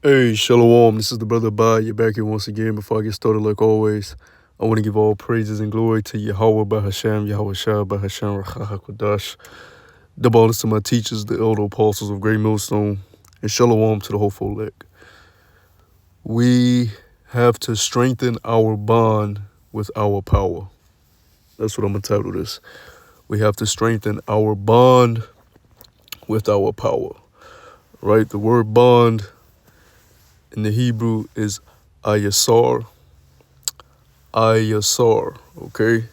Hey, Shalom, this is the brother Bai. You're back here once again. Before I get started, like always, I want to give all praises and glory to Yahweh Bahasham, Yahweh Shah Bahasham, Rachahakodash. Double honors to my teachers, the elder apostles of Great Millstone, and Shalom to the hopeful elect. We have to strengthen our bond with our power. That's what I'm going to title this. We have to strengthen our bond with our power. Right? The word bond in the Hebrew is ayasar. Ayasar, okay?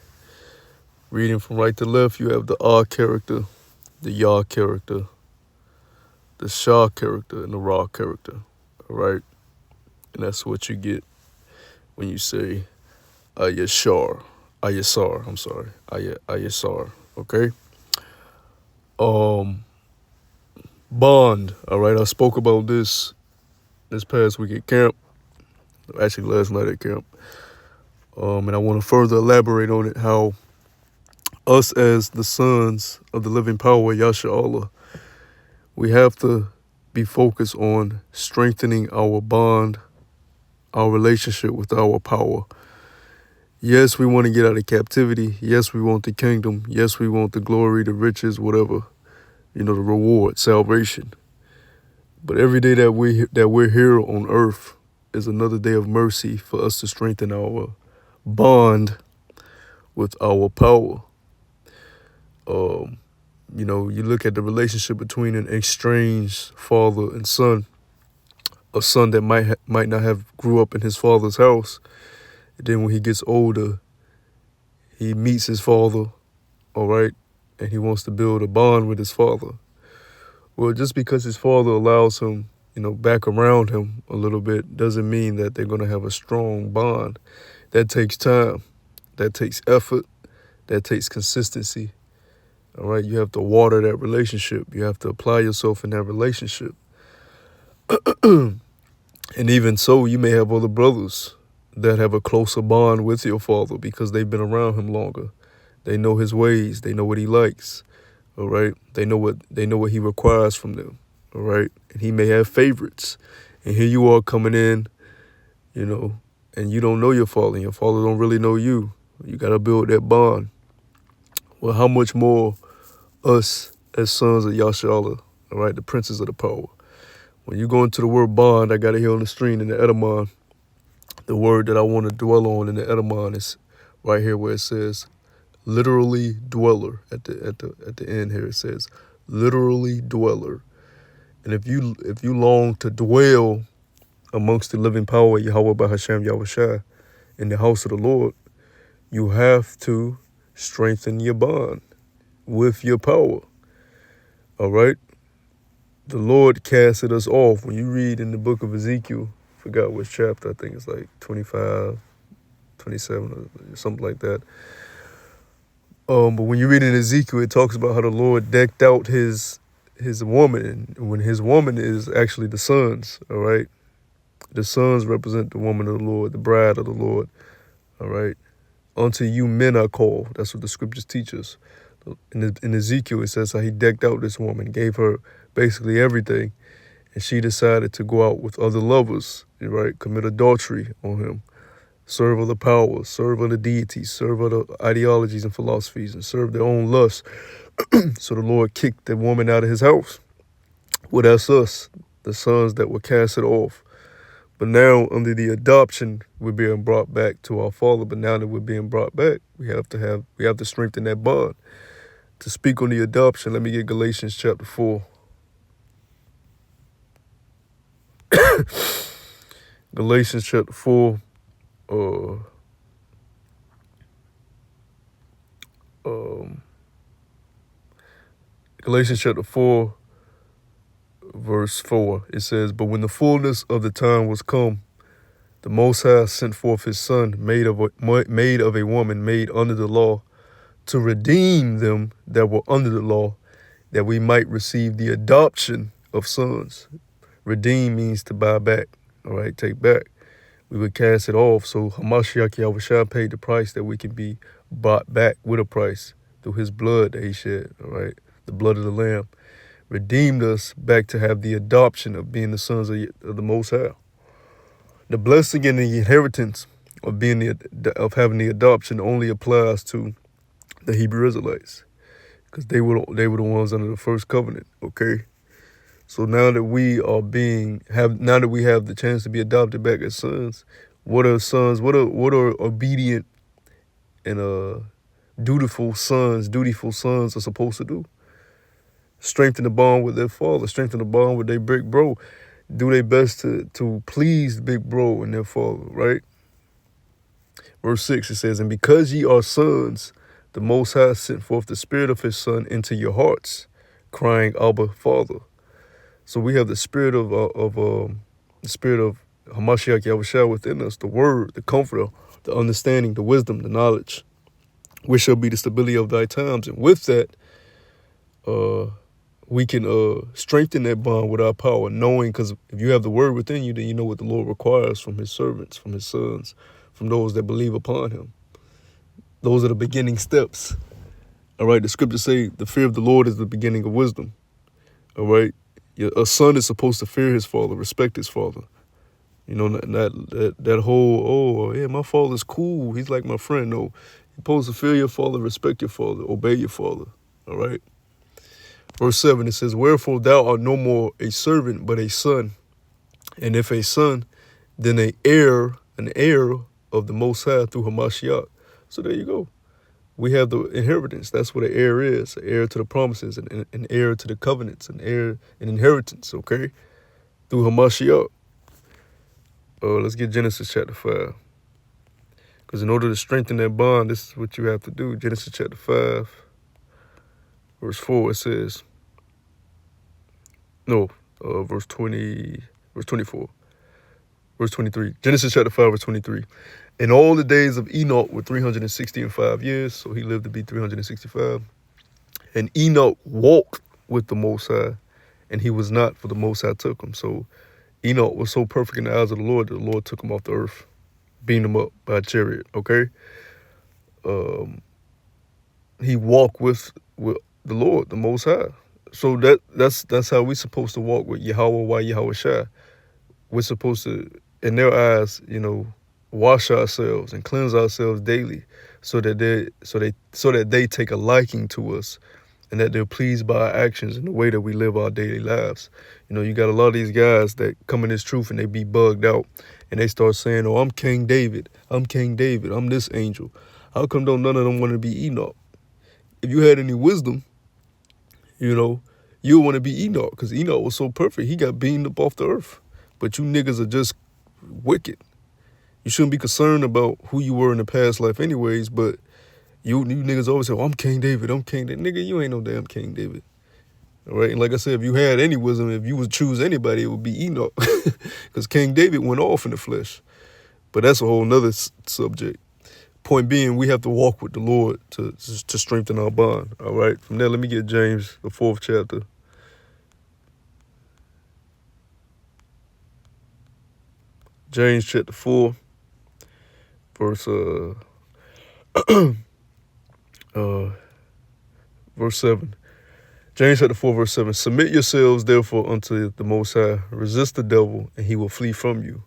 Reading from right to left, you have the Ah character, the Yah character, the Shah character, and the Ra character, all right? And that's what you get when you say Ayasar, Ayasar, okay? Bond, all right? I spoke about this past week at camp, actually last night at camp, and I want to further elaborate on it, how us as the sons of the living power, Yasha Allah, we have to be focused on strengthening our bond, our relationship with our power. Yes, we want to get out of captivity. Yes, we want the kingdom. Yes, we want the glory, the riches, whatever, the reward, salvation. But every day that we're here on earth is another day of mercy for us to strengthen our bond with our power. You look at the relationship between an estranged father and son, a son that might not have grew up in his father's house. And then when he gets older, he meets his father, all right, and he wants to build a bond with his father. Well, just because his father allows him, back around him a little bit doesn't mean that they're going to have a strong bond. That takes time. That takes effort. That takes consistency. All right, you have to water that relationship. You have to apply yourself in that relationship. And even so, you may have other brothers that have a closer bond with your father because they've been around him longer. They know his ways. They know what he likes. All right, they know what he requires from them. All right, and he may have favorites. And here you are coming in, and you don't know your father, and your father don't really know you. You got to build that bond. Well, how much more us as sons of Yashala, all right, the princes of the power. When you go into the word bond, I got it here on the screen in the Edamon. The word that I want to dwell on in the Edamon is right here where it says literally dweller. At the end here it says literally dweller. And if you long to dwell amongst the living power, Yahweh Bahasham Yahushua, in the house of the Lord, you have to strengthen your bond with your power. All right? The Lord casted us off. When you read in the book of Ezekiel, forgot which chapter, I think it's like 25, 27 or something like that. But when you read in Ezekiel, it talks about how the Lord decked out his woman, and when his woman is actually the sons, all right? The sons represent the woman of the Lord, the bride of the Lord, all right? Unto you men are called. That's what the scriptures teach us. In Ezekiel, it says how he decked out this woman, gave her basically everything, and she decided to go out with other lovers, right? Commit adultery on him, serve other powers, serve other deities, serve other ideologies and philosophies, and serve their own lusts. So the Lord kicked the woman out of his house. Well, that's us, the sons that were casted off. But now, under the adoption, we're being brought back to our Father. But now that we're being brought back, we have to strengthen that bond. To speak on the adoption, let me get Galatians chapter 4. Galatians chapter 4. Galatians chapter 4, verse 4. It says, "But when the fullness of the time was come, the Most High sent forth his Son, made of a woman, made under the law, to redeem them that were under the law, that we might receive the adoption of sons." Redeem means to buy back, all right, take back. We would cast it off. So Hamashiach Yahushua paid the price that we can be bought back with a price through his blood that he shed, all right, the blood of the Lamb. redeemed us back to have the adoption of being the sons of the Most High. The blessing and the inheritance of of having the adoption only applies to the Hebrew Israelites, because they were the ones under the first covenant. Okay, so now that we have the chance to be adopted back as sons, what are sons? What are obedient and dutiful sons are supposed to do? Strengthen the bond with their father, strengthen the bond with their big bro, do their best to please big bro and their father, right? Verse 6, it says, "And because ye are sons, the Most High sent forth the Spirit of His Son into your hearts, crying, Abba, Father." So we have the spirit of Hamashiach Yahushua within us, the Word, the Comforter, the understanding, the wisdom, the knowledge, which shall be the stability of thy times. And with that, we can strengthen that bond with our power, knowing, because if you have the Word within you, then you know what the Lord requires from His servants, from His sons, from those that believe upon Him. Those are the beginning steps. All right, the scriptures say the fear of the Lord is the beginning of wisdom. All right, a son is supposed to fear his father, respect his father. You know, that whole, oh, yeah, my father's cool, he's like my friend. No, you're supposed to fear your father, respect your father, obey your father. All right. Verse 7, it says, "Wherefore thou art no more a servant, but a son. And if a son, then an heir of the Most High through Hamashiach." So there you go. We have the inheritance. That's what an heir is. An heir to the promises, an heir to the covenants, an inheritance, okay? Through Hamashiach. Let's get Genesis chapter 5. Because in order to strengthen that bond, this is what you have to do. Genesis chapter 5, verse 4, it says, verse 24. Verse 23. Genesis chapter 5, verse 23. "And all the days of Enoch were 365 years." So he lived to be 365. "And Enoch walked with the Most High, and he was not, for the Most High took him." So Enoch was so perfect in the eyes of the Lord that the Lord took him off the earth, beamed him up by a chariot, okay? He walked with the Lord, the Most High. So that's how we're supposed to walk with Yahweh Yahushua. We're supposed to, in their eyes, wash ourselves and cleanse ourselves daily, so that they take a liking to us, and that they're pleased by our actions and the way that we live our daily lives. You got a lot of these guys that come in this truth and they be bugged out, and they start saying, "Oh, I'm King David. I'm King David. I'm this angel." How come none of them want to be Enoch? If you had any wisdom, you would want to be Enoch, because Enoch was so perfect. He got beamed up off the earth. But you niggas are just wicked. You shouldn't be concerned about who you were in the past life anyways, but you niggas always say, "Oh, I'm King David, I'm King David." Nigga, you ain't no damn King David. All right? And like I said, if you had any wisdom, if you would choose anybody, it would be Enoch. Because King David went off in the flesh. But that's a whole nother subject. Point being, we have to walk with the Lord to strengthen our bond. All right? From there, let me get James, the 4th chapter. James chapter 4, verse verse 7. James chapter 4, verse 7. "Submit yourselves therefore unto the Most High. Resist the devil, and he will flee from you.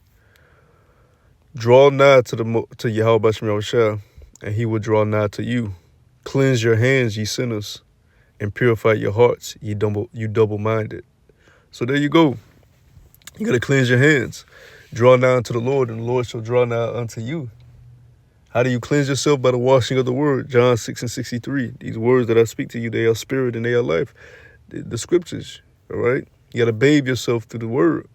Draw nigh to Yahweh Bashem Yahushua, and he will draw nigh to you. Cleanse your hands, ye sinners, and purify your hearts, you double-minded." So there you go. You got to cleanse your hands. Draw nigh unto the Lord, and the Lord shall draw nigh unto you. How do you cleanse yourself? By the washing of the word. John 6:63. These words that I speak to you, they are spirit and they are life. The scriptures, all right? You got to bathe yourself through the word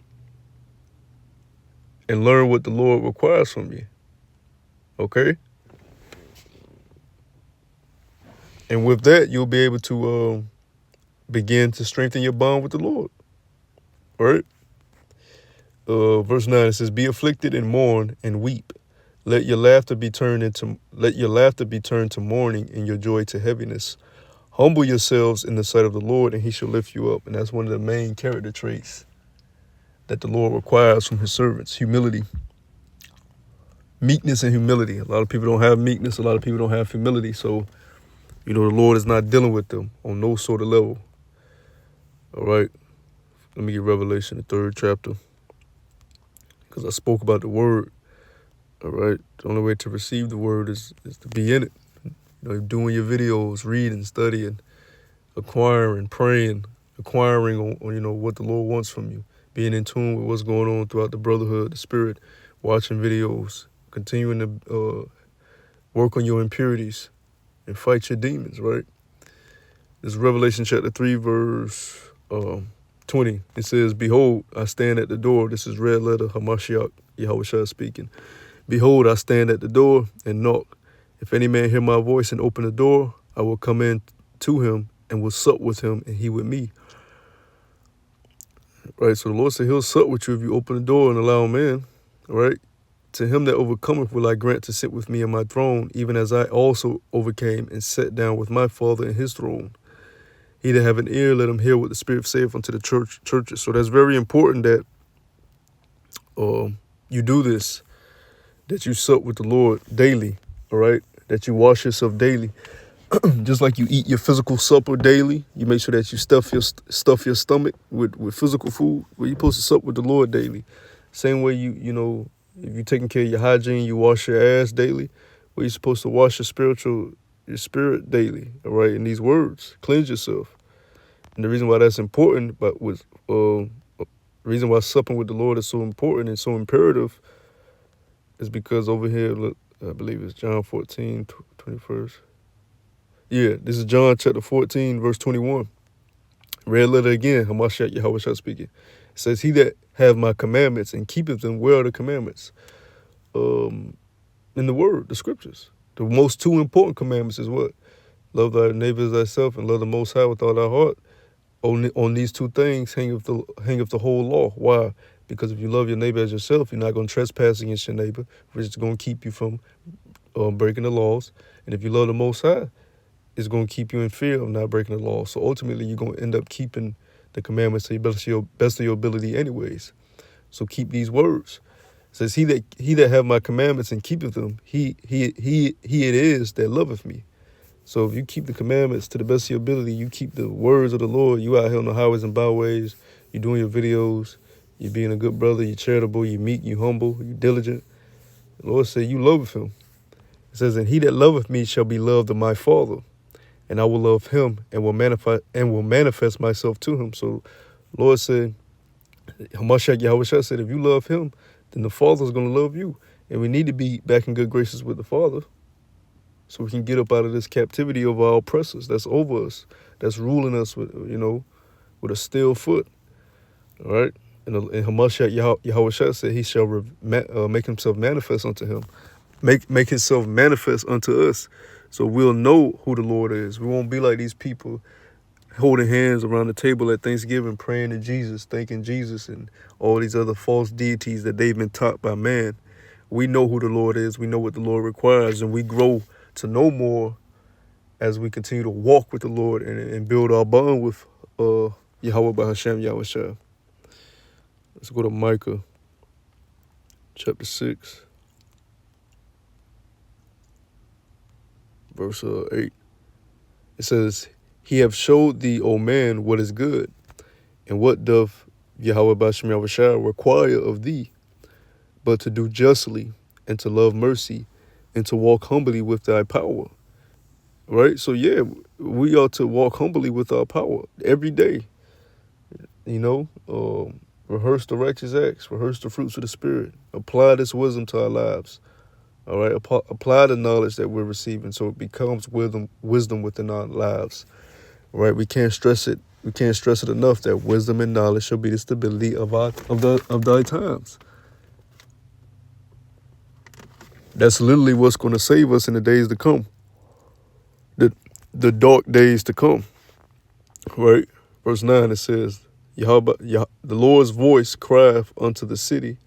and learn what the Lord requires from you, okay? And with that, you'll be able to begin to strengthen your bond with the Lord, all right? Verse 9, it says, "Be afflicted and mourn and weep. Let your laughter be turned to mourning, and your joy to heaviness. Humble yourselves in the sight of the Lord, and he shall lift you up." And that's one of the main character traits that the Lord requires from his servants: humility. Meekness and humility. A lot of people don't have meekness. A lot of people don't have humility. So, the Lord is not dealing with them on no sort of level. All right. Let me get Revelation, the 3rd chapter, because I spoke about the word. All right. The only way to receive the word is to be in it. You know, doing your videos, reading, studying, acquiring, praying, acquiring on what the Lord wants from you, being in tune with what's going on throughout the brotherhood, the spirit, watching videos, continuing to work on your impurities and fight your demons, right? This is Revelation chapter 3, verse 20. It says, "Behold, I stand at the door." This is red letter, Hamashiach, Yahushua speaking. "Behold, I stand at the door and knock. If any man hear my voice and open the door, I will come in to him and will sup with him and he with me." Right, so the Lord said he'll sup with you if you open the door and allow him in, right? "To him that overcometh will I grant to sit with me in my throne, even as I also overcame and sat down with my Father in his throne. He that have an ear, let him hear what the Spirit saith unto the churches." So that's very important that you do this, that you sup with the Lord daily, all right? That you wash yourself daily. Just like you eat your physical supper daily, you make sure that you stuff your stomach with physical food. Well, you're supposed to sup with the Lord daily. Same way you know, if you're taking care of your hygiene, you wash your ass daily. Well, you're supposed to wash your spirit daily, all right? In these words, cleanse yourself. And the reason why that's important, but with the reason why supping with the Lord is so important and so imperative, is because over here, look, I believe it's John 14, 21st. Yeah, this is John chapter 14, verse 21. Red letter again, Hamashiach Yahushua speaking. It says, "He that have my commandments and keepeth them," where are the commandments? In the word, the scriptures. The most two important commandments is what? Love thy neighbor as thyself and love the Most High with all thy heart. On these two things hangeth the whole law. Why? Because if you love your neighbor as yourself, you're not going to trespass against your neighbor, which is going to keep you from breaking the laws. And if you love the Most High, it's going to keep you in fear of not breaking the law. So ultimately, you're going to end up keeping the commandments to the best of your ability anyways. So keep these words. It says, he that have my commandments and keepeth them, he it is that loveth me. So if you keep the commandments to the best of your ability, you keep the words of the Lord, you out here on the highways and byways, you're doing your videos, you're being a good brother, you're charitable, you're meek, you're humble, you're diligent. The Lord said you love him. It says, "And he that loveth me shall be loved of my Father, and I will love him and will manifest myself to him." So Lord said, Hamashiach Yahushua said, if you love him, then the Father's going to love you. And we need to be back in good graces with the Father so we can get up out of this captivity of our oppressors that's over us, that's ruling us with a steel foot. All right? And Hamashiach Yahushua said he shall make himself manifest unto him. Make himself manifest unto us. So we'll know who the Lord is. We won't be like these people holding hands around the table at Thanksgiving, praying to Jesus, thanking Jesus, and all these other false deities that they've been taught by man. We know who the Lord is. We know what the Lord requires, and we grow to know more as we continue to walk with the Lord and build our bond with Yahweh Bahashem Yahushua. Let's go to Micah chapter 6. Verse 8. It says, "He have showed thee, O man, what is good, and what doth Yahweh Bashem Yahushua require of thee, but to do justly, and to love mercy, and to walk humbly with thy power." Right? So yeah, we ought to walk humbly with our power every day. Rehearse the righteous acts, rehearse the fruits of the Spirit, apply this wisdom to our lives. All right, apply the knowledge that we're receiving so it becomes wisdom within our lives. All right, we can't stress it. We can't stress it enough that wisdom and knowledge shall be the stability of thy times. That's literally what's going to save us in the days to come. The dark days to come. Right, verse 9 it says, the Lord's voice crieth unto the city,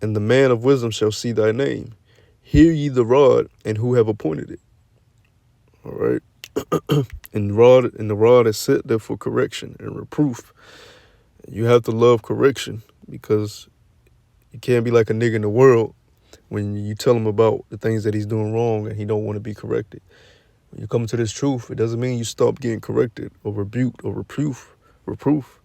and the man of wisdom shall see thy name. Hear ye the rod, and who have appointed it. All right. And the rod is set there for correction and reproof. You have to love correction, because you can't be like a nigga in the world when you tell him about the things that he's doing wrong and he don't want to be corrected. When you come to this truth, it doesn't mean you stop getting corrected or rebuked or reproof. reproof.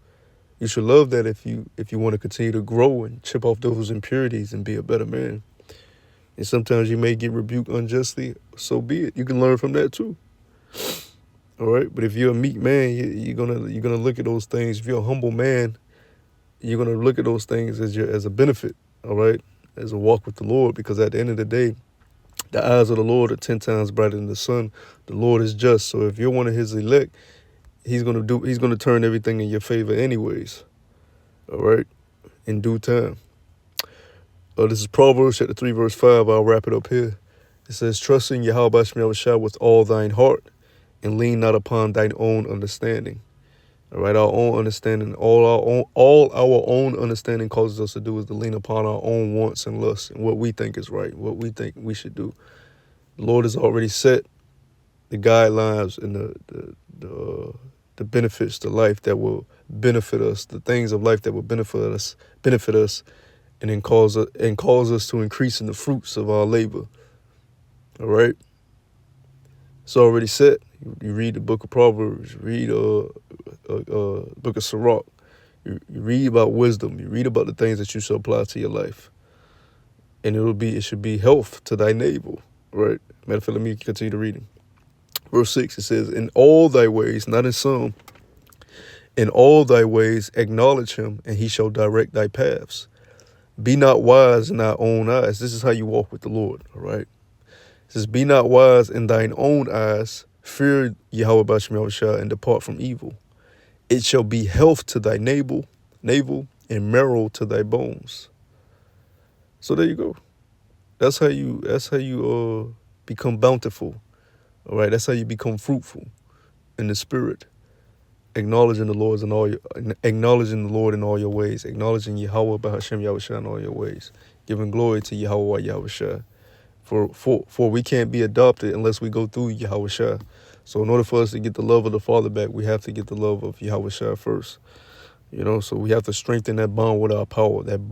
You should love that if you want to continue to grow and chip off those impurities and be a better man. And sometimes you may get rebuked unjustly, so be it. You can learn from that too. All right. But if you're a meek man, you're gonna look at those things. If you're a humble man, you're gonna look at those things as a benefit. All right, as a walk with the Lord, because at the end of the day, the eyes of the Lord are 10 times brighter than the sun. The Lord is just. So if you're one of His elect, He's gonna turn everything in your favor, anyways. All right, in due time. This is Proverbs chapter 3, verse 5. I'll wrap it up here. It says, "Trust in Yahweh Shah with all thine heart, and lean not upon thine own understanding." All right, our own understanding, all our own understanding causes us to do is to lean upon our own wants and lusts and what we think is right, what we think we should do. The Lord has already set the guidelines and the benefits to life that will benefit us, the things of life that will benefit us, and then cause us to increase in the fruits of our labor. All right, it's already set. You read the book of Proverbs, you read book of Sirach, you read about wisdom, you read about the things that you shall apply to your life, and it should be health to thy navel. Right? Matter of fact, let me continue the reading. Verse 6, it says, "In all thy ways," not in some, "in all thy ways acknowledge him, and he shall direct thy paths. Be not wise in thy own eyes." This is how you walk with the Lord. All right. It says, "Be not wise in thine own eyes. Fear Yahweh B'Shem Shah and depart from evil. It shall be health to thy navel, and marrow to thy bones." So there you go. That's how you become bountiful. All right. That's how you become fruitful in the spirit. Acknowledging the Lord in all your ways. Acknowledging Yahweh B'Shem Yahushua in all your ways. Giving glory to Yahweh Yahushua. For we can't be adopted unless we go through Yahushua. So in order for us to get the love of the Father back, we have to get the love of Yahushua first. So we have to strengthen that bond with our power, that